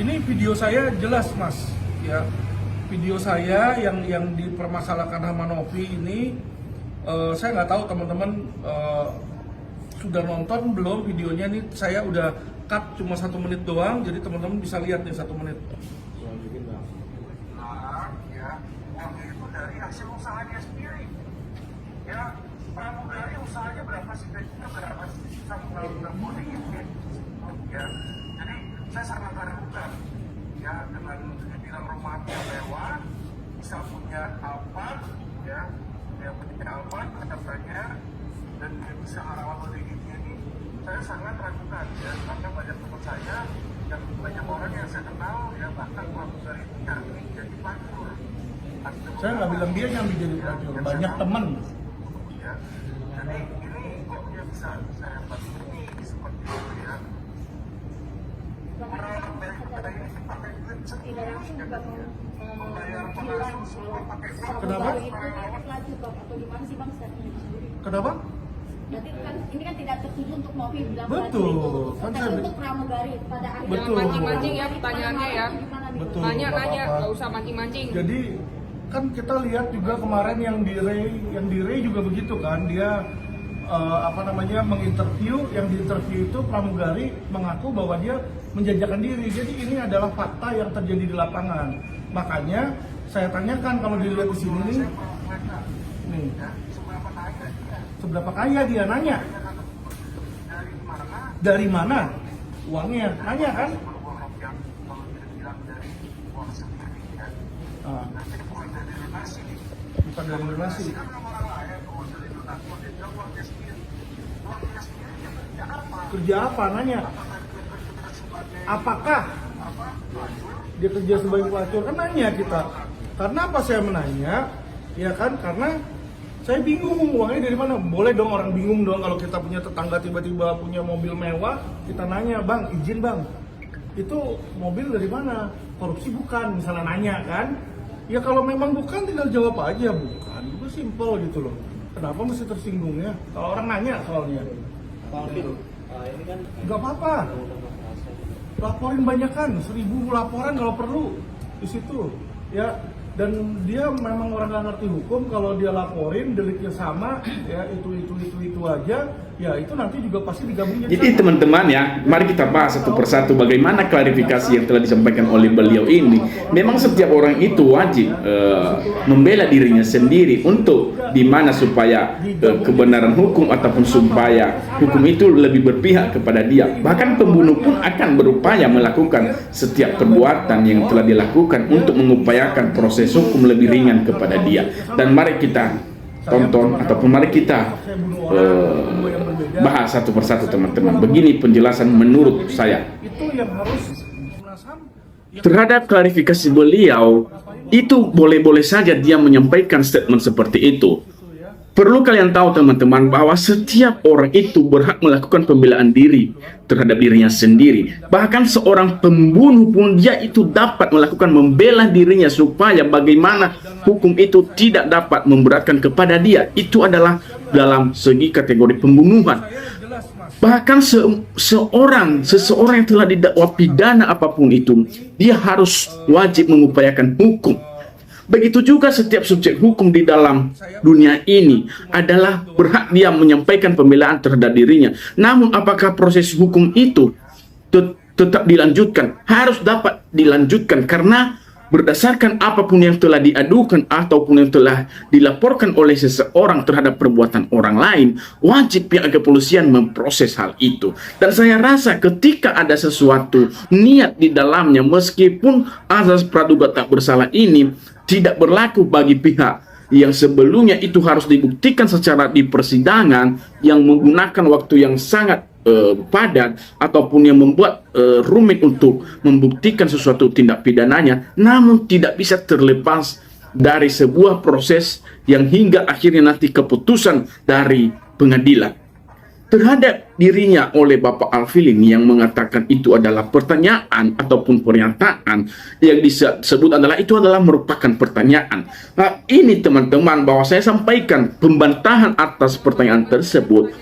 Ini video saya jelas, Mas. Ya, video saya yang dipermasalahkan Hamanovi ini, saya nggak tahu teman-teman sudah nonton belum videonya. Nih saya udah cut cuma 1 menit doang, jadi teman-teman bisa lihat nih 1 menit. Ya, uang itu dari hasil usahanya sendiri. Ya, pramugari usahanya berapa sih? Berapa sih? Sampai ya, jadi saya sangat ragukan ya dengan dibilang rumahnya mewah, bisa punya apa, ya, dia punya apa katanya, dan dia bisa halal begini ini, saya sangat ragukan ya, karena banyak teman saya dan banyak orang yang saya kenal ya, bahkan pramugari itu nyambi jadi pelacur. Saya nggak bilang dia nyambi jadi pelacur, banyak teman. Ya, jadi ini kok dia bisa saya bantu ini seperti itu ya. Kenapa? Kenapa? Berarti kan ini kan tidak tertuju untuk Novi bilang Betul. kan tapi untuk pramugari pada akhirnya. Betul. Mancing-mancing ya pertanyaannya ya. Betul. Nanya, Bapak-bapak. nggak usah mancing-mancing. Jadi kan kita lihat juga kemarin yang di Ray juga begitu kan, dia menginterview, yang diinterview itu pramugari mengaku bahwa dia menjajakan diri. Jadi ini adalah fakta yang terjadi di lapangan. Makanya saya tanyakan, kalau dilihat di sini nih, seberapa kaya dia, nanya. Dari mana uangnya? Nanya kan? Bukan dari donasi. Kerja apa? Nanya. Apakah dia kerja sebagai pelacur? Kan nanya kita. Karena apa saya menanya? Ya kan, karena saya bingung uangnya dari mana. Boleh dong orang bingung dong kalau kita punya tetangga tiba-tiba punya mobil mewah, kita nanya, "Bang, izin Bang, itu mobil dari mana? Korupsi bukan?" Misalnya nanya kan. Ya kalau memang bukan, tinggal jawab aja bukan. Itu simpel gitu loh. Kenapa mesti tersinggung ya? Kalau orang nanya soalnya. Ini kan Nggak apa-apa. Laporin banyakan, 1000 laporan kalau perlu di situ. Ya, dan dia memang orang nggak ngerti hukum. Kalau dia laporin deliknya sama, ya itu aja, ya itu nanti juga pasti digabungin. Jadi teman-teman ya, mari kita bahas satu persatu bagaimana klarifikasi yang telah disampaikan oleh beliau ini. Memang setiap orang itu wajib membela dirinya sendiri untuk dimana supaya kebenaran hukum ataupun supaya hukum itu lebih berpihak kepada dia. Bahkan pembunuh pun akan berupaya melakukan setiap perbuatan yang telah dilakukan untuk mengupayakan proses hukum lebih ringan kepada dia. Dan mari kita tonton ataupun mari kita bahas satu persatu teman-teman. Begini penjelasan menurut saya Itu yang harus Komnas HAM terhadap klarifikasi beliau. Itu boleh-boleh saja dia menyampaikan statement seperti itu. Perlu kalian tahu teman-teman bahwa setiap orang itu berhak melakukan pembelaan diri terhadap dirinya sendiri. Bahkan seorang pembunuh pun dia itu dapat melakukan membela dirinya supaya bagaimana hukum itu tidak dapat memberatkan kepada dia. Itu adalah dalam segi kategori pembunuhan. Bahkan seseorang yang telah didakwa pidana apapun itu, dia harus wajib mengupayakan hukum. Begitu juga setiap subjek hukum di dalam dunia ini adalah berhak dia menyampaikan pembelaan terhadap dirinya. Namun apakah proses hukum itu tetap dilanjutkan? Harus dapat dilanjutkan karena berdasarkan apapun yang telah diadukan ataupun yang telah dilaporkan oleh seseorang terhadap perbuatan orang lain, wajib pihak kepolisian memproses hal itu. Dan saya rasa ketika ada sesuatu niat di dalamnya, meskipun azas praduga tak bersalah ini tidak berlaku bagi pihak yang sebelumnya, itu harus dibuktikan secara di persidangan yang menggunakan waktu yang sangat padat ataupun yang membuat rumit untuk membuktikan sesuatu tindak pidananya, namun tidak bisa terlepas dari sebuah proses yang hingga akhirnya nanti keputusan dari pengadilan terhadap dirinya oleh Bapak Alvin yang mengatakan itu adalah pertanyaan ataupun pernyataan yang disebut adalah itu adalah merupakan pertanyaan. Nah, ini teman-teman bahwa saya sampaikan pembantahan atas pertanyaan tersebut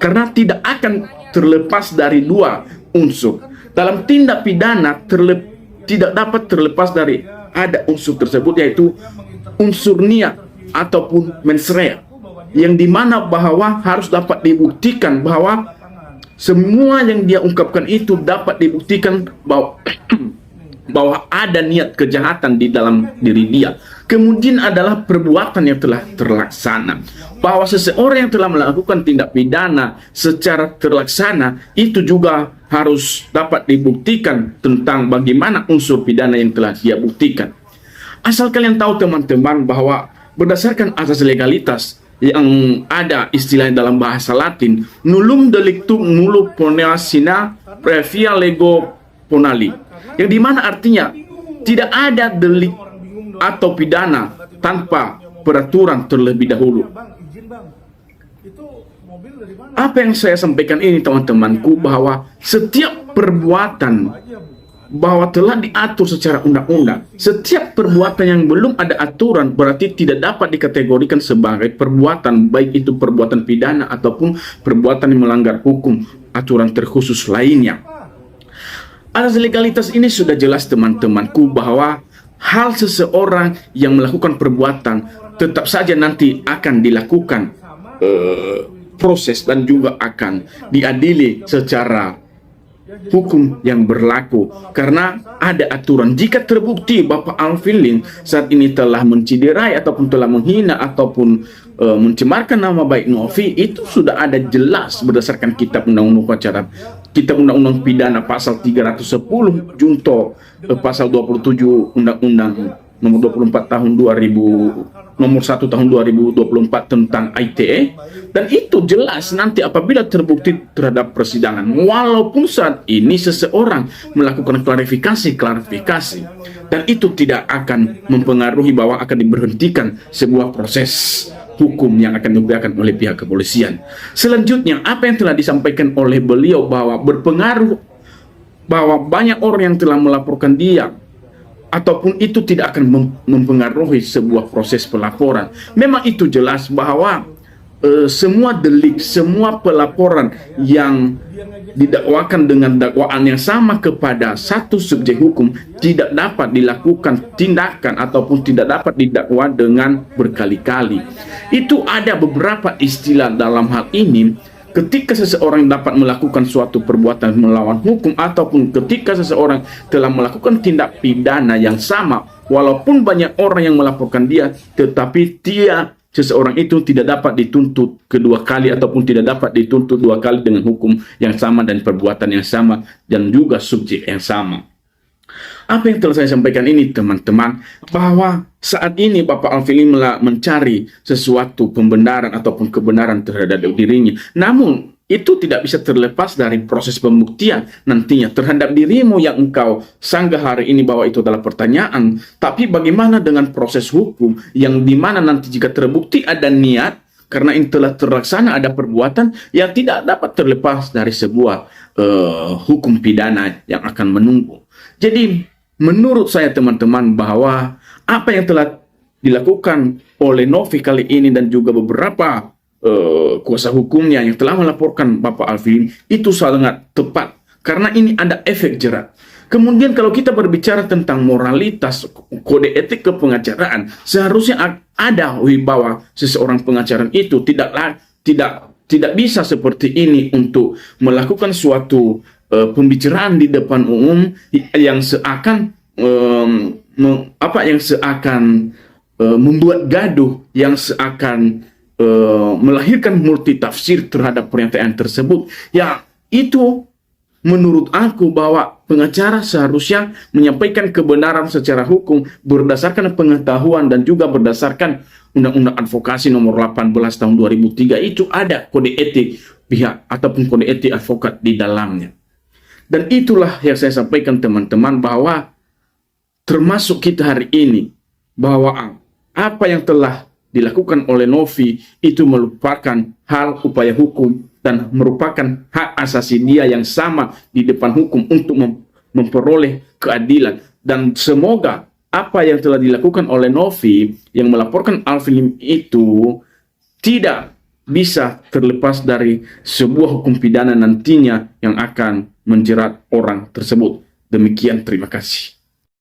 karena tidak akan terlepas dari dua unsur. Dalam tindak pidana tidak dapat terlepas dari ada unsur tersebut, yaitu unsur niat ataupun mens rea, yang dimana bahwa harus dapat dibuktikan bahwa semua yang dia ungkapkan itu dapat dibuktikan bahwa bahwa ada niat kejahatan di dalam diri dia. Kemudian adalah perbuatan yang telah terlaksana. Bahwa seseorang yang telah melakukan tindak pidana secara terlaksana itu juga harus dapat dibuktikan tentang bagaimana unsur pidana yang telah dia buktikan. Asal kalian tahu teman-teman bahwa berdasarkan asas legalitas yang ada istilah dalam bahasa Latin, nullum delictum nullo poena sine previa lego ponali, yang dimana artinya tidak ada delik atau pidana tanpa peraturan terlebih dahulu. Bang, izin bang, itu mobil dari mana? Apa yang saya sampaikan ini teman-temanku, bahwa setiap perbuatan bahwa telah diatur secara undang-undang, setiap perbuatan yang belum ada aturan berarti tidak dapat dikategorikan sebagai perbuatan, baik itu perbuatan pidana ataupun perbuatan yang melanggar hukum aturan terkhusus lainnya. Asas legalitas ini sudah jelas teman-temanku, bahwa hal seseorang yang melakukan perbuatan tetap saja nanti akan dilakukan proses dan juga akan diadili secara hukum yang berlaku, karena ada aturan. Jika terbukti Bapak Alvin Lim saat ini telah menciderai ataupun telah menghina ataupun mencemarkan nama baik Novi, itu sudah ada jelas berdasarkan kitab undang-undang pacaran, kitab undang-undang pidana pasal 310 junto pasal 27 undang-undang nomor 24 tahun 2000, nomor 1 tahun 2024 tentang ITE, dan itu jelas nanti apabila terbukti terhadap persidangan, walaupun saat ini seseorang melakukan klarifikasi dan itu tidak akan mempengaruhi bahwa akan diberhentikan sebuah proses hukum yang akan diberikan oleh pihak kepolisian. Selanjutnya, apa yang telah disampaikan oleh beliau bahwa berpengaruh bahwa banyak orang yang telah melaporkan dia ataupun itu tidak akan mempengaruhi sebuah proses pelaporan. Memang itu jelas bahwa semua delik, semua pelaporan yang didakwakan dengan dakwaan yang sama kepada satu subjek hukum tidak dapat dilakukan tindakan ataupun tidak dapat didakwa dengan berkali-kali. Itu ada beberapa istilah dalam hal ini. Ketika seseorang dapat melakukan suatu perbuatan melawan hukum ataupun ketika seseorang telah melakukan tindak pidana yang sama, walaupun banyak orang yang melaporkan dia, tetapi seseorang itu tidak dapat dituntut kedua kali ataupun tidak dapat dituntut dua kali dengan hukum yang sama dan perbuatan yang sama dan juga subjek yang sama. Apa yang telah saya sampaikan ini teman-teman, bahwa saat ini Bapak Alvin Lim mencari sesuatu pembenaran ataupun kebenaran terhadap dirinya. Namun itu tidak bisa terlepas dari proses pembuktian nantinya terhadap dirimu yang engkau sanggah hari ini bahwa itu adalah pertanyaan. Tapi bagaimana dengan proses hukum yang dimana nanti jika terbukti ada niat, karena ini telah terlaksana ada perbuatan yang tidak dapat terlepas dari sebuah hukum pidana yang akan menunggu. Jadi menurut saya teman-teman bahwa apa yang telah dilakukan oleh Novi kali ini dan juga beberapa kuasa hukumnya yang telah melaporkan Bapak Alvin itu sangat tepat, karena ini ada efek jerat. Kemudian kalau kita berbicara tentang moralitas kode etik kepengacaraan, seharusnya ada bahwa seseorang pengacara itu tidak bisa seperti ini untuk melakukan suatu pembicaraan di depan umum yang seakan membuat gaduh, yang seakan melahirkan multitafsir terhadap pernyataan tersebut. Ya, itu menurut aku bahwa pengacara seharusnya menyampaikan kebenaran secara hukum berdasarkan pengetahuan dan juga berdasarkan Undang-Undang Advokasi nomor 18 tahun 2003. Itu ada kode etik pihak ataupun kode etik advokat di dalamnya. Dan itulah yang saya sampaikan teman-teman, bahwa termasuk kita hari ini, bahwa apa yang telah dilakukan oleh Novi itu merupakan hal upaya hukum dan merupakan hak asasi dia yang sama di depan hukum untuk memperoleh keadilan. Dan semoga apa yang telah dilakukan oleh Novi yang melaporkan Alvin Lim itu tidak bisa terlepas dari sebuah hukum pidana nantinya yang akan menjerat orang tersebut. Demikian, terima kasih.